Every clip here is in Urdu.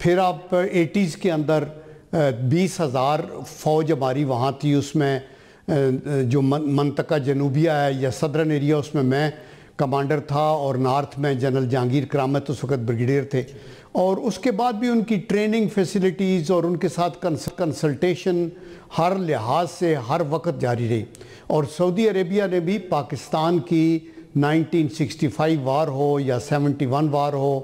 پھر آپ 80s کے اندر 20,000 فوج ہماری وہاں تھی، اس میں جو منطقہ جنوبیہ ہے یا صدرن ایریا اس میں کمانڈر تھا، اور نارتھ میں جنرل جہانگیر کرامت اس وقت بریگیڈیئر تھے، اور اس کے بعد بھی ان کی ٹریننگ فیسلٹیز اور ان کے ساتھ کنسلٹیشن ہر لحاظ سے ہر وقت جاری رہی. اور سعودی عربیہ نے بھی پاکستان کی 1965 وار ہو یا 71 وار ہو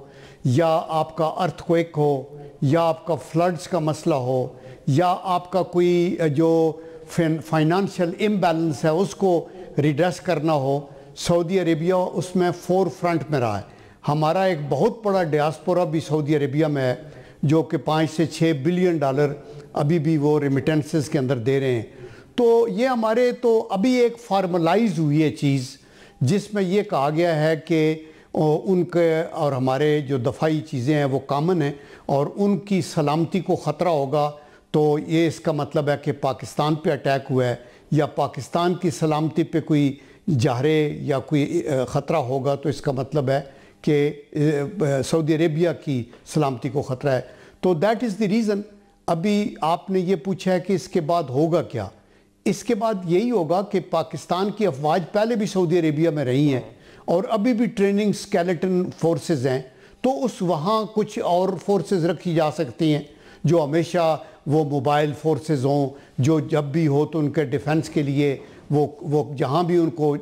یا آپ کا ارتھ کویک ہو یا آپ کا فلڈز کا مسئلہ ہو یا آپ کا کوئی جو فائنانشل امبیلنس ہے اس کو ریڈریس کرنا ہو، سعودی عربیہ اس میں فور فرنٹ میں رہا ہے. ہمارا ایک بہت بڑا ڈیاسپورا بھی سعودی عربیہ میں ہے جو کہ 5 سے 6 بلین ڈالر ابھی بھی وہ ریمیٹنسز کے اندر دے رہے ہیں. تو یہ ہمارے تو ابھی ایک فارملائز ہوئی ہے چیز جس میں یہ کہا گیا ہے کہ ان کے اور ہمارے جو دفاعی چیزیں ہیں وہ کامن ہیں، اور ان کی سلامتی کو خطرہ ہوگا تو یہ اس کا مطلب ہے کہ پاکستان پہ اٹیک ہوا ہے یا پاکستان کی سلامتی پہ کوئی جہرے یا کوئی خطرہ ہوگا تو اس کا مطلب ہے کہ سعودی عربیہ کی سلامتی کو خطرہ ہے. تو دیٹ از دی ریزن. ابھی آپ نے یہ پوچھا ہے کہ اس کے بعد ہوگا کیا. اس کے بعد یہی ہوگا کہ پاکستان کی افواج پہلے بھی سعودی عربیہ میں رہی ہیں اور ابھی بھی ٹریننگ سکیلٹن فورسز ہیں، تو اس وہاں کچھ اور فورسز رکھی جا سکتی ہیں جو ہمیشہ وہ موبائل فورسز ہوں، جو جب بھی ہو تو ان کے ڈیفنس کے لیے وہ جہاں بھی ان کو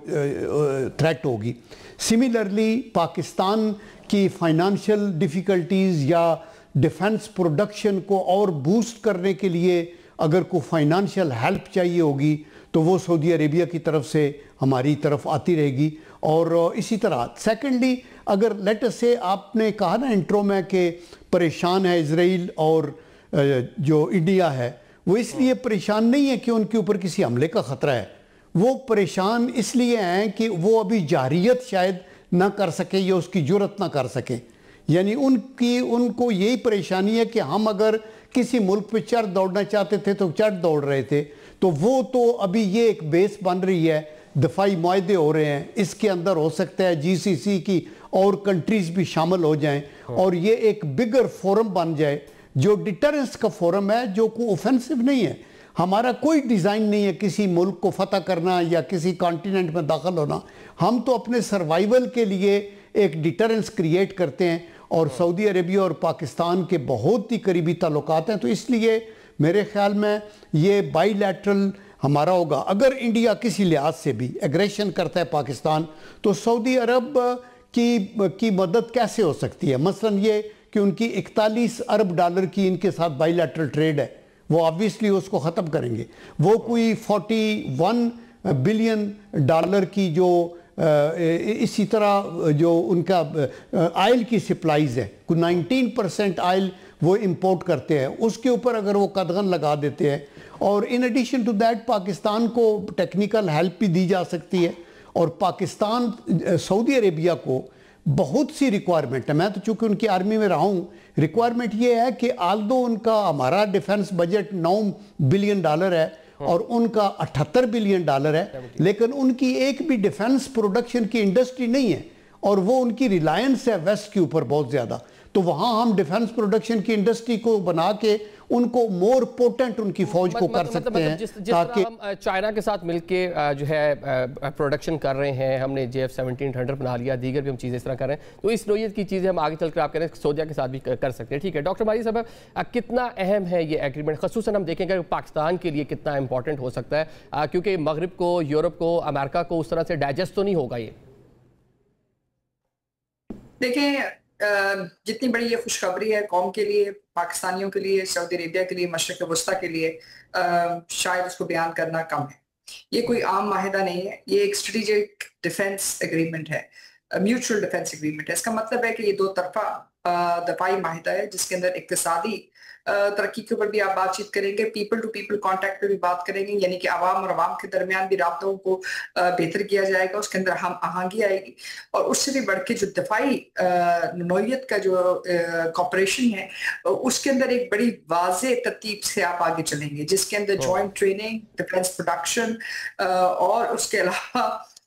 تھریٹ ہوگی. سملرلی پاکستان کی فائنانشل ڈیفیکلٹیز یا ڈیفنس پروڈکشن کو اور بوسٹ کرنے کے لیے اگر کوئی فائنانشل ہیلپ چاہیے ہوگی تو وہ سعودی عربیہ کی طرف سے ہماری طرف آتی رہے گی. اور اسی طرح سیکنڈلی اگر لیٹ اس سے آپ نے کہا نا انٹرو میں کہ پریشان ہے اسرائیل اور جو انڈیا ہے، وہ اس لیے پریشان نہیں ہے کہ ان کے اوپر کسی حملے کا خطرہ ہے، وہ پریشان اس لیے ہیں کہ وہ ابھی جارحیت شاید نہ کر سکے یا اس کی جرت نہ کر سکے. یعنی ان کو یہی پریشانی ہے کہ ہم اگر کسی ملک پہ چڑھ دوڑنا چاہتے تھے تو چڑھ دوڑ رہے تھے، تو وہ تو ابھی یہ ایک بیس بن رہی ہے، دفاعی معاہدے ہو رہے ہیں، اس کے اندر ہو سکتا ہے جی سی سی کی اور کنٹریز بھی شامل ہو جائیں اور یہ ایک بگر فورم بن جائے جو ڈیٹرنس کا فورم ہے، جو کوئی اوفینسو نہیں ہے. ہمارا کوئی ڈیزائن نہیں ہے کسی ملک کو فتح کرنا یا کسی کانٹیننٹ میں داخل ہونا. ہم تو اپنے سروائیول کے لیے ایک ڈیٹرنس کریٹ کرتے ہیں، اور سعودی عربیہ اور پاکستان کے بہت ہی قریبی تعلقات ہیں. تو اس لیے میرے خیال میں یہ بائی لیٹرل ہمارا ہوگا. اگر انڈیا کسی لحاظ سے بھی ایگریشن کرتا ہے پاکستان تو سعودی عرب کی مدد کیسے ہو سکتی ہے؟ مثلا یہ کہ ان کی 41 ارب ڈالر کی ان کے ساتھ بائی لیٹرل ٹریڈ ہے، وہ آبویسلی اس کو ختم کریں گے. وہ کوئی 41 بلین ڈالر کی جو اسی طرح جو ان کا آئل کی سپلائز ہے، کوئی 19% آئل وہ امپورٹ کرتے ہیں، اس کے اوپر اگر وہ قدغن لگا دیتے ہیں، اور in addition to that Pakistan کو ٹیکنیکل ہیلپ بھی دی جا سکتی ہے. اور پاکستان سعودی عربیہ کو بہت سی ریکوائرمنٹ ہے. میں تو چونکہ ان کی آرمی میں رہا ہوں، ریکوائرمنٹ یہ ہے کہ آلدو ان کا ہمارا ڈیفنس بجٹ 9 بلین ڈالر ہے اور ان کا 78 بلین ڈالر ہے، لیکن ان کی ایک بھی ڈیفنس پروڈکشن کی انڈسٹری نہیں ہے، اور وہ ان کی ریلائنس ہے ویسٹ کے اوپر بہت زیادہ. تو وہاں ہم ڈیفنس پروڈکشن کی انڈسٹری کو بنا کے ان کو مور پوٹنٹ ان کی فوج کو کر سکتے ہیں. جس طرح ہم چائنا کے ساتھ مل کے جو ہے پروڈکشن کر رہے ہیں، ہم نے JF-17 بنا لیا، دیگر بھی ہم چیزیں اس طرح کر رہے ہیں، تو اس نوعیت کی چیزیں ہم آگے چل کر آپ کہہ رہے ہیں سعودیہ کے ساتھ بھی کر سکتے ہیں. ٹھیک ہے ڈاکٹر ماہی صاحب، کتنا اہم ہے یہ ایگریمنٹ؟ خصوصاً ہم دیکھیں گے پاکستان کے لیے کتنا امپورٹنٹ ہو سکتا ہے، کیونکہ مغرب کو، یورپ کو، امریکہ کو اس طرح سے ڈائجسٹ تو نہیں ہوگا یہ. دیکھیں جتنی بڑی یہ خوشخبری ہے قوم کے لیے، پاکستانیوں کے لیے، سعودی عربیہ کے لیے، مشرق وسطیٰ کے لیے، شاید اس کو بیان کرنا کم ہے. یہ کوئی عام معاہدہ نہیں ہے، یہ ایک اسٹریٹجک ڈیفنس ایگریمنٹ ہے، میوچل ڈیفنس ایگریمنٹ ہے. اس کا مطلب ہے کہ یہ 2 طرفہ دفاعی معاہدہ ہے جس کے اندر اقتصادی ترقی کے اوپر بھی آپ بات چیت کریں گے، پیپل ٹو پیپل کانٹیکٹ پہ بھی بات کریں گے، یعنی کہ عوام اور عوام کے درمیان بھی رابطوں کو بہتر کیا جائے گا، اس کے اندر ہم آہنگی آئے گی. اور اس سے بھی بڑھ کے جو دفاعی نوعیت کا جو کوپریشن ہے اس کے اندر ایک بڑی واضح ترتیب سے آپ آگے چلیں گے، جس کے another joint training, defence production, اور اس کے علاوہ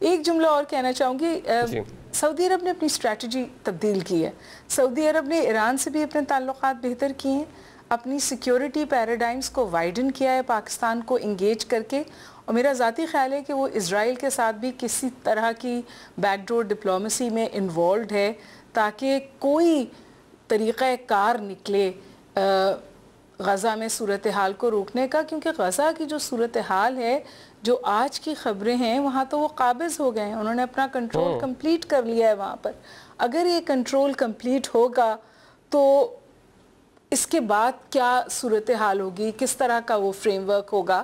ایک جملہ اور کہنا چاہوں گی، سعودی عرب نے اپنی اسٹریٹجی تبدیل کی ہے. سعودی عرب نے ایران سے بھی اپنے تعلقات بہتر کیے ہیں، اپنی سیکیورٹی پیراڈائمز کو وائڈن کیا ہے پاکستان کو انگیج کر کے، اور میرا ذاتی خیال ہے کہ وہ اسرائیل کے ساتھ بھی کسی طرح کی بیک ڈور ڈپلومیسی میں انوالوڈ ہے تاکہ کوئی طریقہ کار نکلے غزہ میں صورتحال کو روکنے کا. کیونکہ غزہ کی جو صورتحال ہے، جو آج کی خبریں ہیں، وہاں تو وہ قابض ہو گئے ہیں، انہوں نے اپنا کنٹرول کمپلیٹ کر لیا ہے وہاں پر. اگر یہ کنٹرول کمپلیٹ ہوگا تو اس کے بعد کیا صورتحال ہوگی، کس طرح کا وہ فریم ورک ہوگا،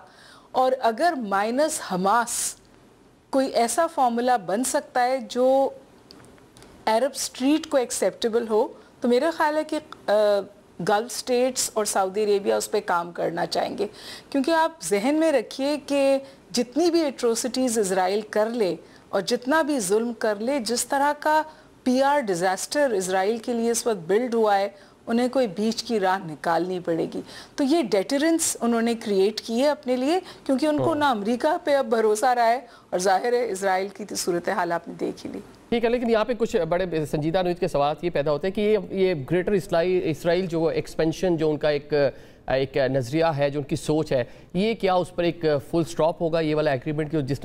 اور اگر مائنس حماس کوئی ایسا فارمولا بن سکتا ہے جو عرب اسٹریٹ کو ایکسیپٹیبل ہو، تو میرا خیال ہے کہ گلف سٹیٹس اور سعودی عربیہ اس پہ کام کرنا چاہیں گے. کیونکہ آپ ذہن میں رکھیے کہ جتنی بھی ایٹروسٹیز اسرائیل کر لے اور جتنا بھی ظلم کر لے، جس طرح کا پی آر ڈیزاسٹر اسرائیل کے لیے اس وقت بلڈ ہوا ہے، انہیں کوئی بیچ کی راہ نکالنی پڑے گی. تو یہ ڈیٹرنس انہوں نے کریٹ کی ہے اپنے لیے، کیونکہ ان کو نہ امریکہ پہ اب بھروسہ رہا ہے، اور ظاہر ہے اسرائیل کی صورتحال آپ نے دیکھ ہی لی. ٹھیک ہے، لیکن یہاں پہ کچھ بڑے سنجیدہ نوعیت کے سوالات یہ پیدا ہوتے ہیں کہ یہ گریٹر اسرائیل جو ایکسپینشن، جو ان کا ایک نظریہ ہے، جو ان کی سوچ ہے، یہ کیا اس پر ایک فل سٹاپ ہوگا یہ والا ایگریمنٹ کی، جس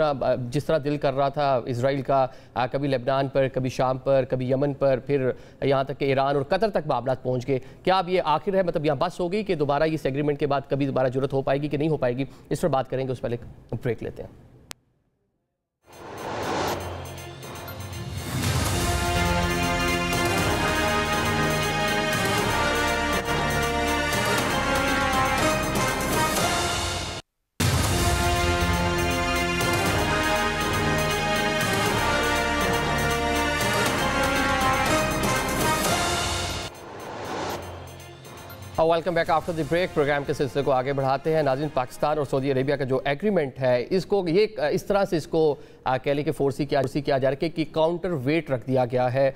طرح دل کر رہا تھا اسرائیل کا، کبھی لبنان پر، کبھی شام پر، کبھی یمن پر، پھر یہاں تک کہ ایران اور قطر تک معاملات پہنچ گئے. کیا اب یہ آخر ہے، مطلب یہاں بس ہوگی کہ دوبارہ اس ایگریمنٹ کے بعد کبھی دوبارہ ضرورت ہو پائے گی کہ نہیں ہو پائے گی؟ اس پر بات کریں گے، اس پہلے ایک بریک لیتے ہیں. Welcome back after the break. Programme کے سلسلے کو آگے بڑھاتے ہیں. ناظرین، پاکستان اور سعودی عربیہ کا جو ایگریمنٹ ہے، اس طرح سے اس کو کہہ لیں کہ فورسی کیا جا رہا ہے کہ کاؤنٹر ویٹ رکھ دیا گیا ہے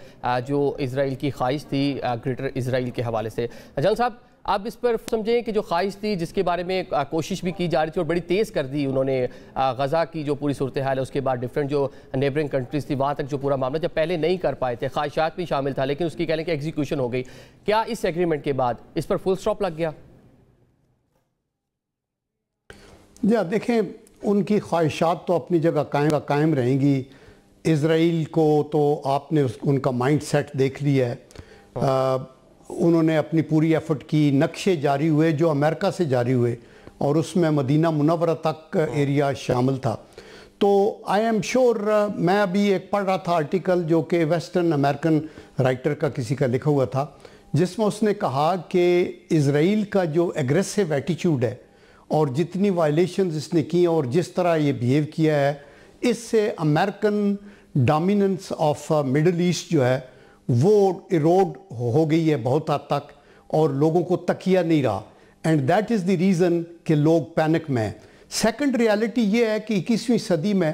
جو اسرائیل کی خواہش تھی گریٹر اسرائیل کے حوالے سے. جنرل صاحب، آپ اس پر سمجھیں کہ جو خواہش تھی، جس کے بارے میں کوشش بھی کی جا رہی تھی اور بڑی تیز کر دی انہوں نے غزہ کی جو پوری صورتحال ہے، اس کے بعد ڈفرینٹ جو نیبرنگ کنٹریز تھی وہاں تک جو پورا معاملہ جب پہلے نہیں کر پائے تھے، خواہشات بھی شامل تھا، لیکن اس کی کہہ لیں کہ ایگزیکیوشن ہو گئی. کیا اس ایگریمنٹ کے بعد اس پر فل سٹاپ لگ گیا؟ جی دیکھیں، ان کی خواہشات تو اپنی جگہ قائم رہیں گی. اسرائیل کو تو آپ نے ان کا مائنڈ سیٹ دیکھ لیا ہے. انہوں نے اپنی پوری ایفرٹ کی، نقشے جاری ہوئے جو امریکہ سے جاری ہوئے، اور اس میں مدینہ منورہ تک ایریا شامل تھا. تو آئی ایم شور، میں ابھی ایک پڑھ رہا تھا آرٹیکل جو کہ ویسٹرن امریکن رائٹر کا کسی کا لکھا ہوا تھا، جس میں اس نے کہا کہ اسرائیل کا جو ایگریسو ایٹیچیوڈ ہے اور جتنی وائلیشنز اس نے کی اور جس طرح یہ بیہیو کیا ہے، اس سے American dominance of middle east جو ہے وہ ایروڈ ہو گئی ہے بہت حد تک، اور لوگوں کو تکیہ نہیں رہا. And that is the reason کہ لوگ پینک میں ہیں. سیکنڈ ریالٹی یہ ہے کہ 21ویں صدی میں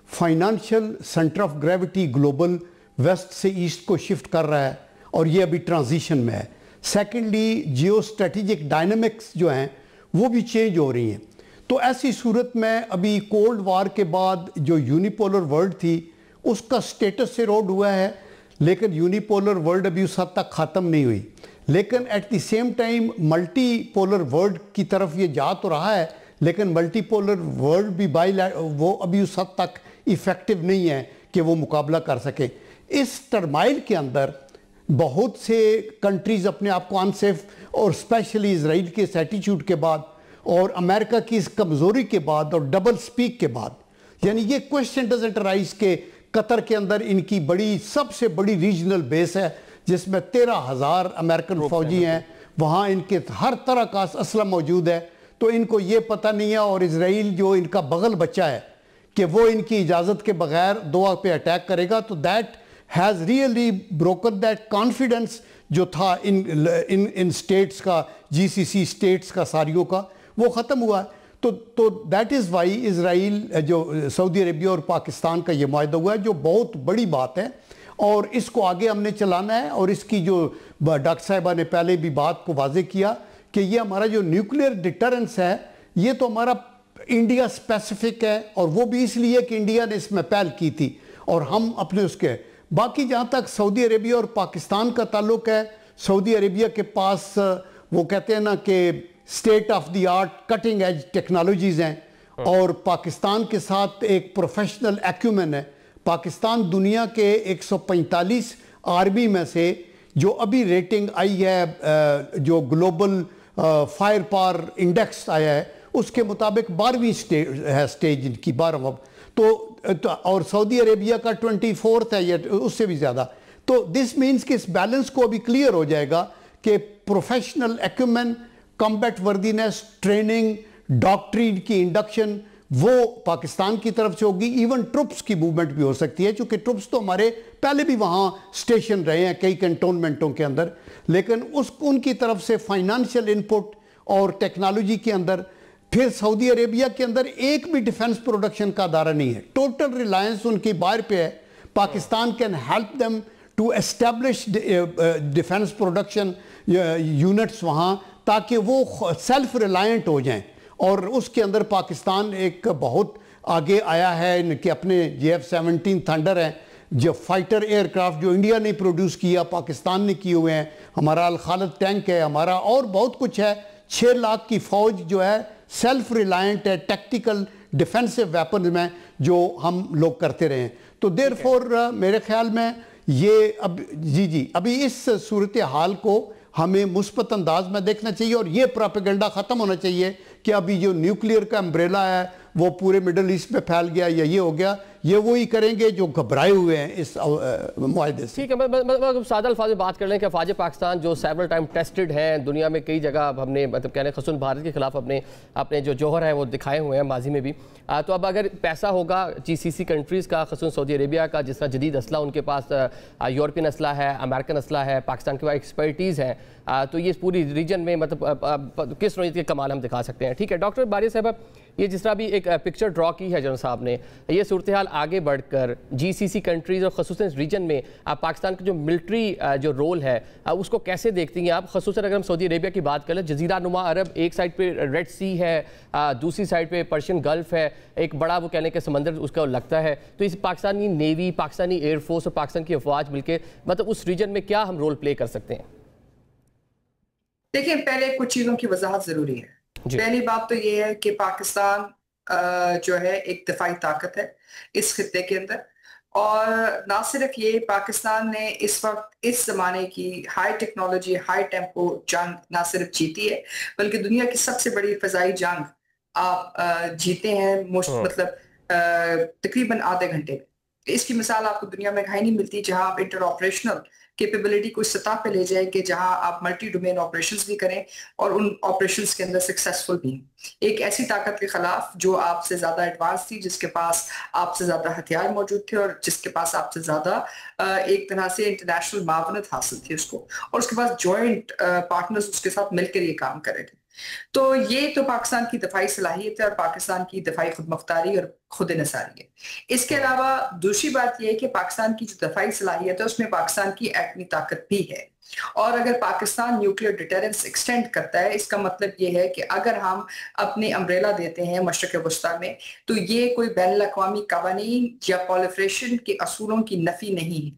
financial centre of gravity global west سے ایسٹ کو شفٹ کر رہا ہے، اور یہ ابھی ٹرانزیشن میں ہے. سیکنڈلی جیو اسٹریٹجک ڈائنامکس جو ہیں وہ بھی چینج ہو رہی ہیں. تو ایسی صورت میں ابھی کولڈ وار کے بعد جو یونیپولر ورلڈ تھی اس کا سٹیٹس ایروڈ ہوا ہے، لیکن یونیپولر ورلڈ ابھی اس حد تک ختم نہیں ہوئی. لیکن at the same time multipolar world کی طرف یہ جا تو رہا ہے، لیکن ملٹی پولر ورلڈ بھی وہ ابھی اس حد تک ایفیکٹو نہیں ہے کہ وہ مقابلہ کر سکے. اس ٹرمائل کے اندر بہت سے کنٹریز اپنے آپ کو انسیف، اور اسپیشلی اسرائیل کے اس ایٹیچیوڈ کے بعد اور امریکہ کی اس کمزوری کے بعد اور ڈبل سپیک کے بعد، یعنی یہ کوشچن ڈزنٹ رائز کہ قطر کے اندر ان کی سب سے بڑی ریجنل بیس ہے جس میں 13,000 امریکن فوجی ہیں، وہاں ان کے ہر طرح کا اسلحہ موجود ہے. تو ان کو یہ پتہ نہیں ہے، اور اسرائیل جو ان کا بغل بچہ ہے کہ وہ ان کی اجازت کے بغیر دوا پہ اٹیک کرے گا. تو that has really broken that confidence جو تھا ان سٹیٹس کا، جی سی سی سٹیٹس کا، ساریوں کا، وہ ختم ہوا ہے. تو دیٹ از وائی اسرائیل جو سعودی عربیہ اور پاکستان کا یہ معاہدہ ہوا ہے، جو بہت بڑی بات ہے، اور اس کو آگے ہم نے چلانا ہے. اور اس کی جو ڈاکٹر صاحبہ نے پہلے بھی بات کو واضح کیا کہ یہ ہمارا جو نیوکلیئر ڈیٹرنس ہے، یہ تو ہمارا انڈیا اسپیسیفک ہے، اور وہ بھی اس لیے کہ انڈیا نے اس میں پہل کی تھی اور ہم اپنے اس کے. باقی جہاں تک سعودی عربیہ اور پاکستان کا تعلق ہے، سعودی عربیہ کے پاس وہ کہتے ہیں نا کہ state of the art cutting edge technologies ہیں، اور پاکستان کے ساتھ ایک پروفیشنل ایکیومن ہے. پاکستان دنیا کے 145 آرمی میں سے جو ابھی ریٹنگ آئی ہے، جو گلوبل فائر پاور انڈیکس آیا ہے، اس کے مطابق 12ویں ہے سٹیج ان کی، 12واں. تو اور سعودی عربیہ کا 24th ہے یا اس سے بھی زیادہ. تو دس مینس کہ اس بیلنس کو ابھی کلیئر ہو جائے گا کہ professional Acumen, combat وردینس، training, doctrine کی انڈکشن وہ پاکستان کی طرف سے ہوگی. ایون ٹروپس کی موومنٹ بھی ہو سکتی ہے، چونکہ ٹروپس تو ہمارے پہلے بھی وہاں سٹیشن رہے ہیں کئی کنٹونمنٹوں کے اندر، لیکن ان کی طرف سے فائنانشیل انپٹ اور ٹیکنالوجی کے اندر. پھر سعودی عربیہ کے اندر ایک بھی ڈیفنس پروڈکشن کا ادارہ نہیں ہے، ٹوٹل ریلائنس ان کی باہر پہ ہے. Pakistan can help them to establish defence production units وہاں، تاکہ وہ سیلف ریلائنٹ ہو جائیں. اور اس کے اندر پاکستان ایک بہت آگے آیا ہے ان کے اپنے JF-17 تھنڈر ہیں، جو فائٹر ایئر کرافٹ جو انڈیا نے پروڈیوس کیا، پاکستان نے کیے ہوئے ہیں. ہمارا الخالد ٹینک ہے ہمارا، اور بہت کچھ ہے. 6 لاکھ کی فوج جو ہے سیلف ریلائنٹ ہے ٹیکٹیکل ڈیفنسو ویپن میں، جو ہم لوگ کرتے رہے ہیں. تو دیر فور میرے خیال میں یہ ابھی اس صورتحال کو ہمیں مثبت انداز میں دیکھنا چاہیے، اور یہ پراپیگنڈا ختم ہونا چاہیے کہ ابھی جو نیوکلیئر کا امبریلا ہے وہ پورے مڈل ایسٹ میں پھیل گیا یا یہ ہو گیا. یہ وہی کریں گے جو گھبرائے ہوئے ہیں اس معاہدے سے. ٹھیک ہے، میں سادہ الفاظ میں بات کر لیں کہ افواج پاکستان جو سیورل ٹائم ٹیسٹڈ ہیں دنیا میں، کئی جگہ ہم نے مطلب کہنے خصوصاً بھارت کے خلاف اپنے جو جوہر ہے وہ دکھائے ہوئے ہیں ماضی میں بھی. تو اب اگر پیسہ ہوگا GCC کنٹریز کا، خصوصاً سعودی عربیہ کا، جس طرح جدید اسلحہ ان کے پاس یورپین اسلحہ ہے، امریکن اسلحہ ہے، پاکستان کے پاس ایکسپرٹیز ہے، تو یہ پوری ریجن میں مطلب کس نوعیت کے کمال ہم دکھا سکتے ہیں. ٹھیک ہے ڈاکٹر باری صاحب، یہ جس طرح بھی ایک پکچر ڈرا کی ہے جنرل صاحب نے، یہ صورتحال آگے بڑھ کر GCC کنٹریز اور خصوصاً اس ریجن میں پاکستان کا جو ملٹری جو رول ہے اس کو کیسے دیکھتی ہیں آپ؟ خصوصاً اگر ہم سعودی عربیہ کی بات کریں، جزیرہ نما عرب، ایک سائڈ پہ ریڈ سی ہے، دوسری سائڈ پہ پرشین گلف ہے، ایک بڑا وہ کہنے کے سمندر اس کا لگتا ہے. تو اس Pakistani navy, Pakistani air force اور پاکستان کی افواج مل کے مطلب اس ریجن میں کیا ہم رول پلے کر سکتے ہیں؟ دیکھیں، پہلے کچھ چیزوں کی وضاحت ضروری ہے. پہلی بات تو یہ ہے کہ پاکستان جو ہے ایک دفاعی طاقت ہے اس خطے کے اندر، اور نہ صرف یہ، پاکستان نے اس وقت اس زمانے کی ہائی ٹیکنالوجی، ہائی ٹیمپو جنگ نہ صرف جیتی ہے، بلکہ دنیا کی سب سے بڑی فضائی جنگ آپ جیتے ہیں مطلب تقریباً آدھے گھنٹے میں. اس کی مثال آپ کو دنیا میں کہیں نہیں ملتی جہاں آپ انٹر آپریشنل کیپیبلٹی کو اس سطح پہ لے جائیں کہ جہاں آپ ملٹی ڈومین آپریشنز بھی کریں اور ان آپریشنز کے اندر سکسیسفل بھی ہیں. ایک ایسی طاقت کے خلاف جو آپ سے زیادہ ایڈوانس تھی، جس کے پاس آپ سے زیادہ ہتھیار موجود تھے، اور جس کے پاس آپ سے زیادہ ایک طرح سے انٹرنیشنل معاونت حاصل تھی اس کو، اور اس کے پاس جوائنٹ پارٹنرز اس کے ساتھ مل کر یہ کام کرے تھے. تو یہ تو پاکستان کی دفاعی صلاحیت ہے اور پاکستان کی دفاعی خود مختاری اور خود انحصاری ہے. اس کے علاوہ دوسری بات یہ ہے کہ پاکستان کی جو دفاعی صلاحیت ہے اس میں پاکستان کی ایٹمی طاقت بھی ہے، اور اگر پاکستان نیوکلیئر ڈیٹرنس ایکسٹینڈ کرتا ہے، اس کا مطلب یہ ہے کہ اگر ہم اپنی امبریلا دیتے ہیں مشرق وسطیٰ میں، تو یہ کوئی بین الاقوامی قوانین یا پولیفریشن کے اصولوں کی نفی نہیں ہے.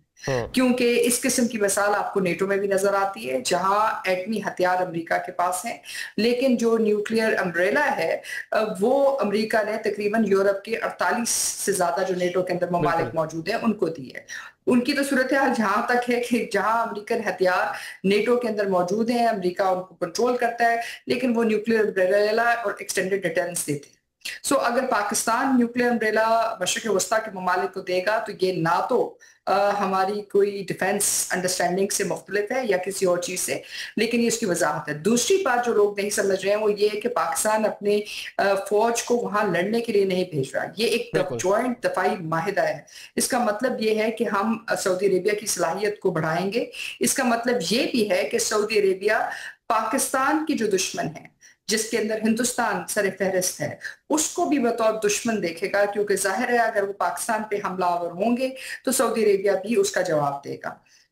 کیونکہ اس قسم کی مثال آپ کو نیٹو میں بھی نظر آتی ہے، جہاں ایٹمی ہتھیار امریکہ کے پاس ہیں، لیکن جو نیوکلیئر امبریلا ہے وہ امریکہ نے تقریباً یورپ کے 48 سے زیادہ جو نیٹو کے اندر ممالک موجود ہیں ان کو دی ہے. ان کی تو صورتحال جہاں تک ہے کہ جہاں امریکن ہتھیار نیٹو کے اندر موجود ہیں، امریکہ ان کو کنٹرول کرتا ہے، لیکن وہ نیوکلیئر امبریلا اور ایکسٹینڈڈ ڈیٹرنس دیتے ہیں. اگر پاکستان نیوکلیئر امبریلا مشرق وسطیٰ کے ممالک کو دے گا تو یہ نہ تو ہماری کوئی ڈیفنس انڈرسٹینڈنگ سے مختلف ہے یا کسی اور چیز سے، لیکن یہ اس کی وضاحت ہے. دوسری بات جو لوگ نہیں سمجھ رہے ہیں وہ یہ ہے کہ پاکستان اپنے فوج کو وہاں لڑنے کے لیے نہیں بھیج رہا. یہ ایک جوائنٹ دفاعی معاہدہ ہے. اس کا مطلب یہ ہے کہ ہم سعودی عربیہ کی صلاحیت کو بڑھائیں گے. اس کا مطلب یہ بھی ہے کہ سعودی عربیہ پاکستان کی جو دشمن ہے، جس کے اندر ہندوستان سر فہرست ہے، اس کو بھی بطور دشمن دیکھے گا، کیونکہ ظاہر ہے اگر وہ پاکستان پہ حملہ آور ہوں گے تو سعودی عربیہ بھی اس کا جواب دے گا.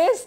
is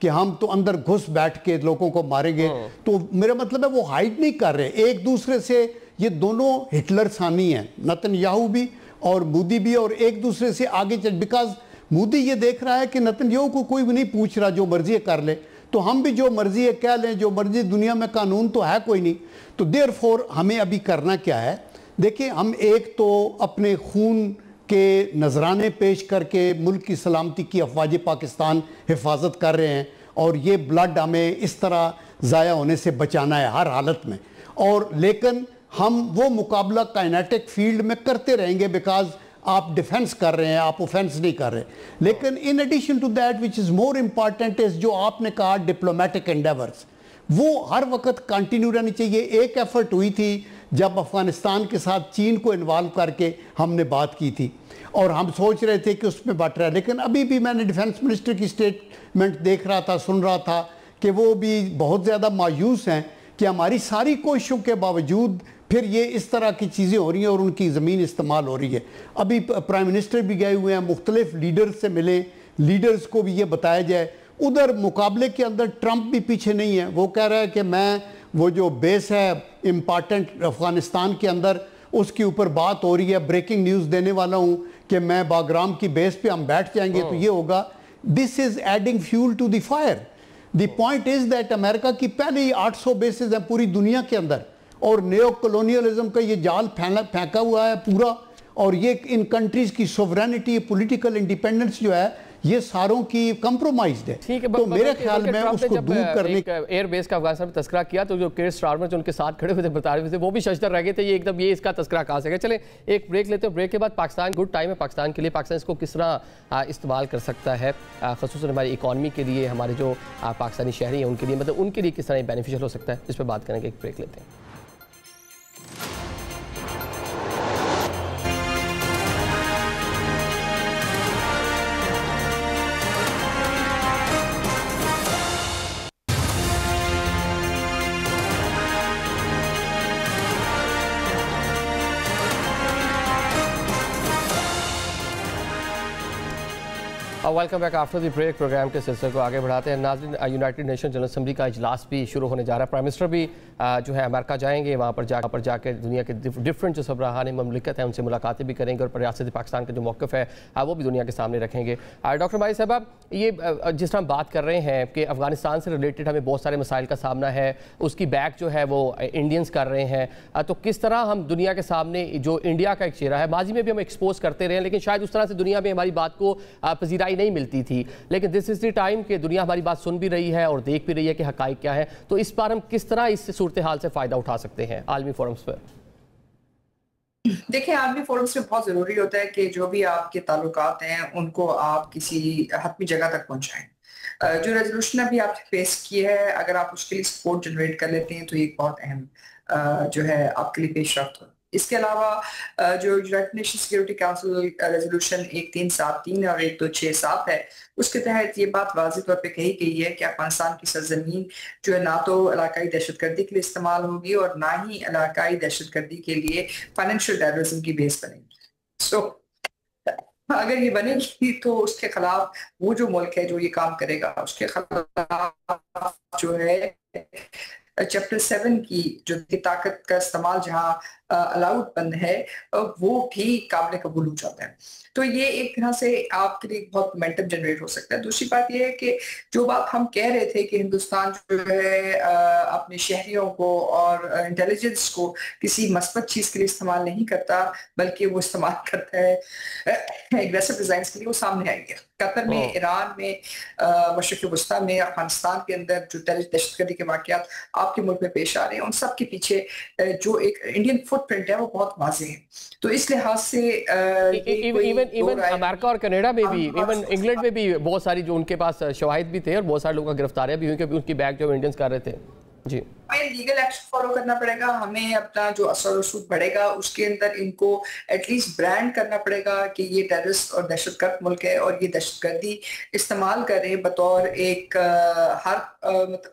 کہ ہم تو اندر گھس بیٹھ کے لوگوں کو ماریں گے. تو میرا مطلب ہے وہ ہائڈ نہیں کر رہے ایک دوسرے سے. یہ دونوں ہٹلر ثانی ہیں, نتن یاہو بھی اور مودی بھی, اور ایک دوسرے سے آگے چل, بیکاز مودی یہ دیکھ رہا ہے کہ نتن یاہو کو کوئی بھی نہیں پوچھ رہا, جو مرضی کر لے, تو ہم بھی جو مرضی ہے کہہ لیں, جو مرضی, دنیا میں قانون تو ہے کوئی نہیں. تو دیرفور ہمیں ابھی کرنا کیا ہے؟ دیکھیں, ہم ایک تو اپنے خون کے نذرانے پیش کر کے ملک کی سلامتی کی افواج پاکستان حفاظت کر رہے ہیں, اور یہ بلڈ ہمیں اس طرح ضائع ہونے سے بچانا ہے ہر حالت میں. اور لیکن ہم وہ مقابلہ کائنیٹک فیلڈ میں کرتے رہیں گے, بیکاز آپ ڈیفنس کر رہے ہیں, آپ اوفینس نہیں کر رہے. لیکن in addition to that which is more important is جو آپ نے کہا ڈپلومیٹک انڈیورز, وہ ہر وقت کنٹینیو رہنی چاہیے. ایک ایفرٹ ہوئی تھی جب افغانستان کے ساتھ چین کو انوالو کر کے ہم نے بات کی تھی, اور ہم سوچ رہے تھے کہ اس میں بٹ رہا ہے. لیکن ابھی بھی میں نے ڈیفنس منسٹر کی سٹیٹمنٹ دیکھ رہا تھا, سن رہا تھا کہ وہ بھی بہت زیادہ مایوس ہیں کہ ہماری ساری کوششوں کے باوجود پھر یہ اس طرح کی چیزیں ہو رہی ہیں اور ان کی زمین استعمال ہو رہی ہے. ابھی پرائم منسٹر بھی گئے ہوئے ہیں, مختلف لیڈرز سے ملے, لیڈرز کو بھی یہ بتایا جائے. ادھر مقابلے کے اندر ٹرمپ بھی پیچھے نہیں ہے, وہ کہہ رہا ہے کہ میں وہ جو بیس ہے امپارٹنٹ افغانستان کے اندر, اس کے اوپر بات ہو رہی ہے, بریکنگ نیوز دینے والا ہوں کہ میں باگرام کی بیس پہ ہم بیٹھ جائیں گے تو یہ ہوگا. This is adding fuel to the fire. The point is that امریکہ کی پہلے ہی 800 بیسز ہیں پوری دنیا کے اندر, اور نیو کولونیلزم کا یہ جال پھینکا ہوا ہے پورا, اور یہ ان کنٹریز کی سوورینٹی, پولیٹیکل انڈیپینڈنس جو ہے, یہ ساروں کی کمپرومائزڈ ہے. تو میرے خیال میں اس کو دور کرنے ایئر بیس کا افغانستان میں تذکرہ کیا تو جو کیئر سٹارمر جو ان کے ساتھ کھڑے ہوئے تھے, بتا رہے تھے, وہ بھی ششدر رہ گئے تھے. یہ ایک دم یہ اس کا تذکرہ کہاں سے گیا. چلیں ایک بریک لیتے ہیں, بریک کے بعد پاکستان گڈ ٹائم ہے پاکستان کے لیے, پاکستان اس کو کس طرح استعمال کر سکتا ہے, خصوصاً ہماری اکانومی کے لیے, ہمارے جو پاکستانی شہری ہیں ان کے لیے, مطلب ان کے لیے کس طرح بینیفیشل ہو سکتا ہے, اس پہ بات کریں گے. ایک بریک لیتے ہیں. Welcome back after the break. Programme کے سلسلے کو آگے بڑھاتے ہیں. ناظرین, یونائٹڈ نیشن جنرل اسمبلی کا اجلاس بھی شروع ہونے جا رہا ہے. پرائم منسٹر بھی جو ہے امریکہ جائیں گے, وہاں پر جا کے دنیا کے ڈفرینٹ جو سربراہان مملکت ہیں ان سے ملاقاتیں بھی کریں گے, اور ریاست پاکستان کا جو موقف ہے وہ بھی دنیا کے سامنے رکھیں گے. ڈاکٹر ماہی صاحبہ, یہ جس طرح ہم بات کر رہے ہیں کہ افغانستان سے ریلیٹڈ ہمیں بہت سارے مسائل کا سامنا ہے, اس کی بیک جو ہے وہ انڈینز کر رہے ہیں, تو کس طرح ہم دنیا کے سامنے جو انڈیا کا ایک چہرہ ہے, ماضی میں بھی ہم ایکسپوز کرتے رہے ہیں, لیکن شاید اس طرح سے دنیا میں ہماری بات کو پذیرائی نہیں ملتی تھی. لیکن دس از دی ٹائم کہ دنیا ہماری بات سن بھی رہی ہے اور دیکھ بھی رہی ہے کہ حقائق کیا ہے. تو اس بار ہم کس طرح اس صورتحال سے فائدہ اٹھا سکتے ہیں عالمی فورمز پر؟ دیکھیں, عالمی فورمز میں بہت ضروری ہوتا ہے کہ جو بھی آپ کے تعلقات ہیں ان کو آپ کسی حتمی جگہ تک پہنچائیں. جو ریزولوشن ابھی آپ نے پیش کی ہے, اگر آپ اس کے لیے سپورٹ جنریٹ کر لیتے ہیں تو یہ بہت اہم جو ہے آپ کے لیے پیش رفت ہو. اس کے علاوہ جو United nation security council resolution 1373 اور 1267 ہے, اس کے تحت یہ بات واضح طور پہ کہی گئی ہے کہ افغانستان کی سرزمین جو ہے نہ تو علاقائی دہشت گردی کے لیے استعمال ہوگی اور نہ ہی علاقائی دہشت گردی کے لیے فائنینشیل ٹیررزم کی بیس بنے گی. سو اگر یہ بنے گی تو اس کے خلاف وہ جو ملک ہے جو یہ کام کرے گا, اس کے خلاف جو ہے چیپٹر 7 کی جو طاقت کا استعمال جہاں الاؤڈ بند ہے وہ بھی قابل قبول ہو جاتا ہے. تو یہ ایک طرح سے آپ کے لیے بہت مومنٹم جنریٹ ہو سکتا ہے. دوسری بات یہ ہے کہ جو بات ہم کہہ رہے تھے کہ ہندوستان جو ہے اپنے شہریوں کو اور انٹیلیجنس کو کسی مثبت چیز کے لیے استعمال نہیں کرتا, بلکہ وہ استعمال کرتا ہے ایگریسو ڈیزائنز کے لیے, وہ سامنے آئی ہے. قطر میں, ایران میں, مشرق وسطیٰ میں, افغانستان کے اندر جو دہشت گردی کے واقعات آپ کے ملک میں پیش آ رہے ہیں, ان سب کے پیچھے جو ایک انڈین فٹ پرنٹ ہے وہ بہت واضح ہے. تو اس لحاظ سے ایون امریکہ اور کینیڈا میں بھی, ایون انگلینڈ میں بھی بہت ساری جو ان کے پاس شواہد بھی تھے اور بہت سارے لوگوں کا گرفتاریاں بھی ہوئی کہ ان کی بیک جو انڈینز کر رہے تھے. جی ہمیں لیگل ایکشن فالو کرنا پڑے گا, ہمیں اپنا جو اثر و رسوخ بڑھے گا اس کے اندر ان کو ایٹ لیسٹ برانڈ کرنا پڑے گا کہ یہ ٹیررسٹ اور دہشت گرد ملک ہے اور یہ دہشت گردی استعمال کر رہے بطور ایک مطلب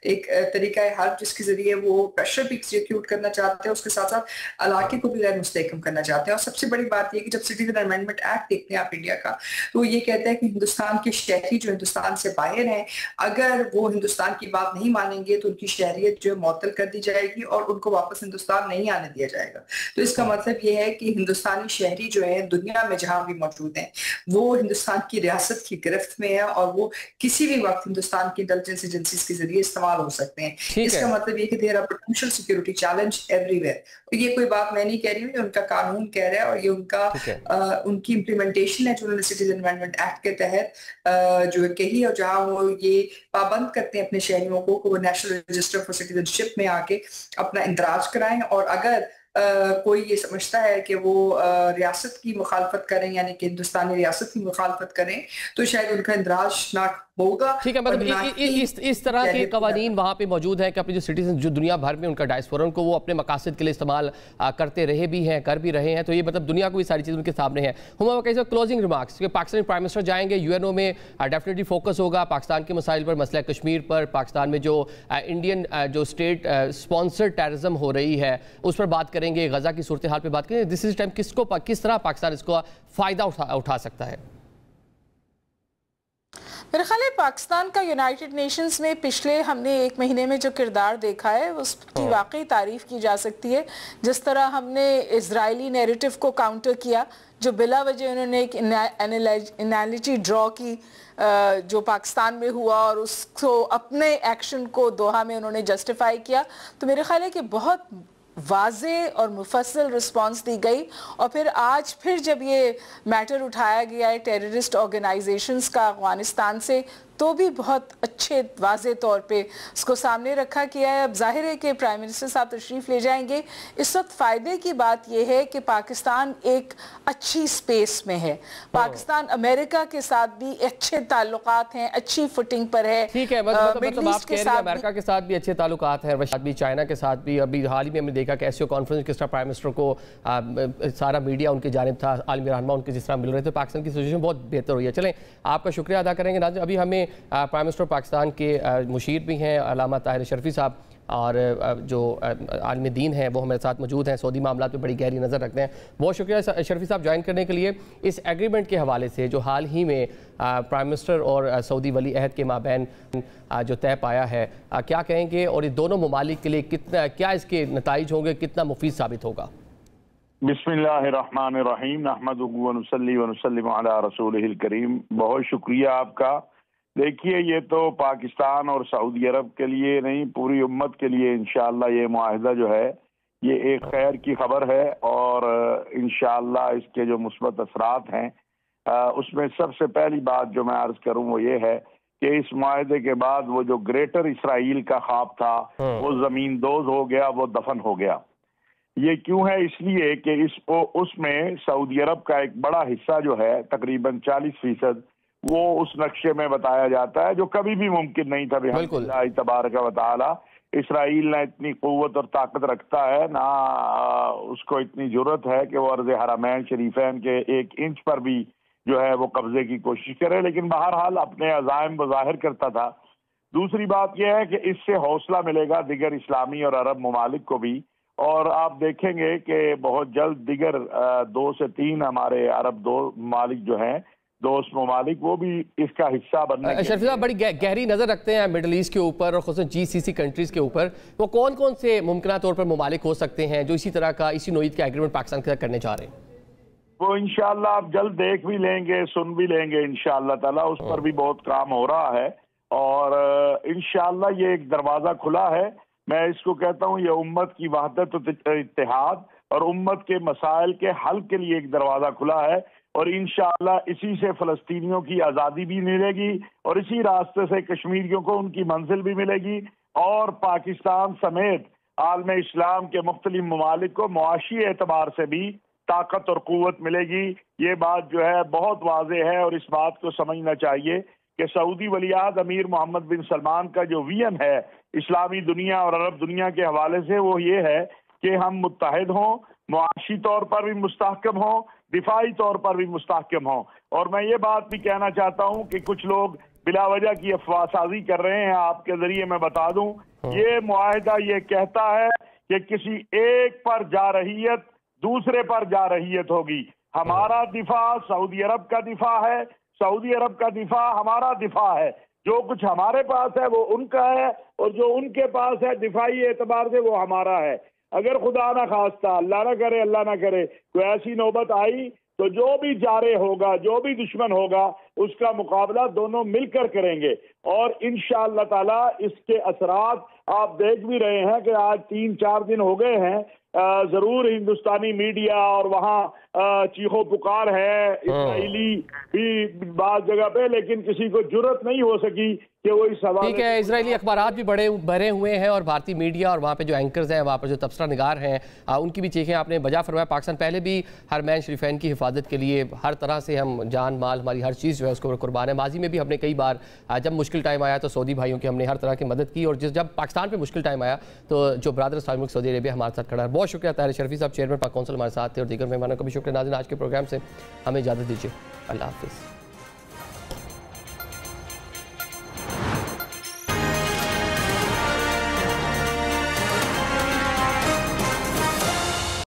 ایک طریقہ حرب جس کے ذریعے وہ پریشر بھی ایگزیکیوٹ کرنا چاہتے ہیں, اس کے ساتھ ساتھ علاقے کو بھی غیر مستحکم کرنا چاہتے ہیں. اور سب سے بڑی بات یہ کہ جب سٹیزن امینڈمنٹ ایکٹ دیکھتے ہیں آپ انڈیا کا, تو یہ کہتے ہیں کہ ہندوستان کے شہری جو ہندوستان سے باہر ہیں اگر وہ ہندوستان کی بات نہیں مانیں گے تو ان کی شہریت جو ہے معطل کر دی جائے گی اور ان کو واپس ہندوستان نہیں آنے دیا جائے گا. تو اس کا مطلب یہ ہے کہ ہندوستانی شہری جو ہیں دنیا میں جہاں بھی موجود ہیں وہ ہندوستان کی ریاست کی گرفت میں ہے اور وہ کسی بھی وقت ہندوستان کی انٹیلیجنس ایجنسیز کے ذریعے استعمال ہو سکتے ہیں. اس کا مطلب یہ کہ there are potential security challenge everywhere. یہ کوئی بات میں نہیں کہہ رہی ہوں, یہ ان کا قانون کہہ رہا ہے اور یہ ان کی امپلیمنٹیشن ہے جو انہوں نے سٹیزن امینڈمنٹ ایکٹ کے تحت جو کہی, اور جہاں وہ یہ پابند کرتے ہیں اپنے شہریوں کو کہ وہ نیشنل رجسٹر فار سٹیزن شپ میں آ کے اپنا اندراج کرائیں, اور اگر کوئی یہ سمجھتا ہے کہ وہ ریاست کی مخالفت کریں یعنی کہ ہندوستانی ریاست کی مخالفت کریں تو شاید ان کا اندراج نہ ہوگا. ٹھیک ہے, مطلب اس طرح کے قوانین وہاں پہ موجود ہیں کہ اپنے جو سٹیزن جو دنیا بھر میں ان کا ڈائسپورا ان کو وہ اپنے مقاصد کے لیے استعمال کرتے رہے بھی ہیں, کر بھی رہے ہیں, تو یہ مطلب دنیا کو یہ ساری چیزیں ان کے سامنے ہیں. ہم کہیں کلوزنگ ریمارکس کہ پاکستانی پرائم منسٹر جائیں گے UNO میں, ڈیفینیٹلی فوکس ہوگا پاکستان کے مسائل پر, مسئلہ کشمیر پر, پاکستان میں جو انڈین جو اسٹیٹ اسپانسر ٹیررزم ہو رہی ہے اس پر بات کریں گے, غزہ کی صورتحال پہ بات کریں گے. دس از ٹائم کس طرح پاکستان اس کو فائدہ اٹھا سکتا ہے؟ میرے خیال ہے پاکستان کا یونائٹڈ نیشنز میں پچھلے ہم نے 1 مہینے میں جو کردار دیکھا ہے اس کی واقعی تعریف کی جا سکتی ہے. جس طرح ہم نے اسرائیلی نیریٹو کو کاؤنٹر کیا, جو بلا وجہ انہوں نے ایک انالوجی ڈرا کی جو پاکستان میں ہوا اور اس کو اپنے ایکشن کو دوحہ میں انہوں نے جسٹیفائی کیا, تو میرے خیال ہے کہ بہت واضح اور مفصل رسپانس دی گئی. اور پھر آج پھر جب یہ میٹر اٹھایا گیا ہے ٹیررسٹ آرگنائزیشنز کا افغانستان سے, تو بھی بہت اچھے واضح طور پہ اس کو سامنے رکھا کیا ہے. اب ظاہر ہے کہ پرائم منسٹر صاحب تشریف لے جائیں گے. اس وقت فائدے کی بات یہ ہے کہ پاکستان ایک اچھی سپیس میں ہے, پاکستان امریکہ کے ساتھ بھی اچھے تعلقات ہیں, اچھی فٹنگ پر ہے. ٹھیک ہے, مطلب آپ کہہ رہے ہیں امریکہ کے ساتھ بھی اچھے تعلقات ہیں, بھی چائنا کے ساتھ بھی. ابھی حال ہی میں ہم نے دیکھا کہ ایسیو کانفرنس کس طرح پرائم منسٹر کو سارا میڈیا ان کی جانب تھا, عالمی رہنما ان کے جس طرح مل رہے تھے, پاکستان کی سچویشن بہت بہتر ہوئی ہے. چلیں آپ کا شکریہ ادا کریں گے. ناظرین ابھی ہمیں پرائم منسٹر پاکستان کے مشیر بھی ہیں علامہ طاہر اشرفی صاحب, اور جو عالم دین ہیں وہ ہمارے ساتھ موجود ہیں, سعودی معاملات پہ بڑی گہری نظر رکھتے ہیں. بہت شکریہ اشرفی صاحب جوائن کرنے کے لیے. اس ایگریمنٹ کے حوالے سے جو حال ہی میں پرائم منسٹر اور سعودی ولی عہد کے مابین جو طے پایا ہے, کیا کہیں گے, اور یہ دونوں ممالک کے لیے کیا اس کے نتائج ہوں گے, کتنا مفید ثابت ہوگا؟ بسم اللہ الرحمن الرحیم, نحمدہ ونصلی ونسلم علی رسولہ الکریم. بہت شکریہ آپ کا. دیکھیے یہ تو پاکستان اور سعودی عرب کے لیے نہیں, پوری امت کے لیے انشاءاللہ یہ معاہدہ جو ہے یہ ایک خیر کی خبر ہے, اور انشاءاللہ اس کے جو مثبت اثرات ہیں اس میں سب سے پہلی بات جو میں عرض کروں وہ یہ ہے کہ اس معاہدے کے بعد وہ جو گریٹر اسرائیل کا خواب تھا وہ زمین دوز ہو گیا, وہ دفن ہو گیا. یہ کیوں ہے؟ اس لیے کہ اس میں سعودی عرب کا ایک بڑا حصہ جو ہے تقریباً 40% وہ اس نقشے میں بتایا جاتا ہے جو کبھی بھی ممکن نہیں تھا. اللہ تبارک و تعالی اسرائیل نہ اتنی قوت اور طاقت رکھتا ہے, نہ اس کو اتنی جرت ہے کہ وہ ارض حرمین شریفین کے 1 انچ پر بھی جو ہے وہ قبضے کی کوشش کرے, لیکن بہرحال اپنے عزائم ظاہر کرتا تھا. دوسری بات یہ ہے کہ اس سے حوصلہ ملے گا دیگر اسلامی اور عرب ممالک کو بھی, اور آپ دیکھیں گے کہ بہت جلد دیگر 2 سے 3 ہمارے عرب 2 ممالک جو ہیں دوست ممالک وہ بھی اس کا حصہ بننے کے شرفی صاحب بڑی گہری نظر رکھتے ہیں مڈل ایسٹ کے اوپر اور خصوصاً GCC کنٹریز کے اوپر. وہ کون کون سے ممکنہ طور پر ممالک ہو سکتے ہیں جو اسی طرح کا اسی نوعیت کا ایگریمنٹ پاکستان کے ساتھ کرنے چاہ رہے ہیں؟ وہ انشاءاللہ آپ جلد دیکھ بھی لیں گے, سن بھی لیں گے انشاءاللہ تعالیٰ. اس پر بھی بہت کام ہو رہا ہے اور انشاءاللہ یہ ایک دروازہ کھلا ہے. میں اس کو کہتا ہوں یہ امت کی وحدت و اتحاد اور امت کے مسائل کے حل کے لیے ایک دروازہ کھلا ہے, اور انشاءاللہ اسی سے فلسطینیوں کی آزادی بھی ملے گی اور اسی راستے سے کشمیریوں کو ان کی منزل بھی ملے گی, اور پاکستان سمیت عالم اسلام کے مختلف ممالک کو معاشی اعتبار سے بھی طاقت اور قوت ملے گی. یہ بات جو ہے بہت واضح ہے, اور اس بات کو سمجھنا چاہیے کہ سعودی ولیعہد امیر محمد بن سلمان کا جو ویژن ہے اسلامی دنیا اور عرب دنیا کے حوالے سے وہ یہ ہے کہ ہم متحد ہوں، معاشی طور پر بھی مستحکم ہوں، دفاعی طور پر بھی مستحکم ہوں۔ اور میں یہ بات بھی کہنا چاہتا ہوں کہ کچھ لوگ بلا وجہ کی افواہ سازی کر رہے ہیں، آپ کے ذریعے میں بتا دوں یہ معاہدہ یہ کہتا ہے کہ کسی ایک پر جارحیت دوسرے پر جارحیت ہوگی۔ ہمارا دفاع سعودی عرب کا دفاع ہے، سعودی عرب کا دفاع ہمارا دفاع ہے۔ جو کچھ ہمارے پاس ہے وہ ان کا ہے، اور جو ان کے پاس ہے دفاعی اعتبار سے وہ ہمارا ہے۔ اگر خدا نہ خواستہ، اللہ نہ کرے کوئی ایسی نوبت آئی تو جو بھی جارے ہوگا، جو بھی دشمن ہوگا، اس کا مقابلہ دونوں مل کر کریں گے۔ اور انشاءاللہ تعالی اس کے اثرات آپ دیکھ بھی رہے ہیں کہ آج 3-4 دن ہو گئے ہیں، ضرور ہندوستانی میڈیا اور وہاں چیخو پکار ہے اسرائیلی بھی بعض جگہ پہ، لیکن کسی کو جرت نہیں ہو سکی کہ وہ اس حوالے۔ ٹھیک ہے، اسرائیلی اخبارات بھی بڑھے ہوئے ہیں اور بھارتی میڈیا اور وہاں پہ جو اینکرز ہیں، وہاں پر جو تبصرہ نگار ہیں، ان کی بھی چیخیں آپ نے بجا فرمایا۔ پاکستان پہلے بھی حرمین شریفین کی حفاظت کے لیے ہر طرح سے ہم جان مال ہماری ہر چیز جو ہے اس کو قربان ہے۔ ماضی میں بھی ہم نے کئی بار جب مشکل ٹائم آیا تو سعودی بھائیوں کی ہم نے ہر طرح کی مدد کی، اور جب پاکستان پہ مشکل ٹائم آیا تو جو برادر اسلامی ملک سعودی عربیہ ہمارے ساتھ کھڑا ہے۔ بہت شکریہ طاہر شرفی صاحب، چیئرمین پاک کونسل ہمارے ساتھ تھے، اور دیگر مہمانوں کا بھی شکریہ۔ ناظرین آج کے پروگرام سے ہمیں اجازت دیجیے، اللہ حافظ۔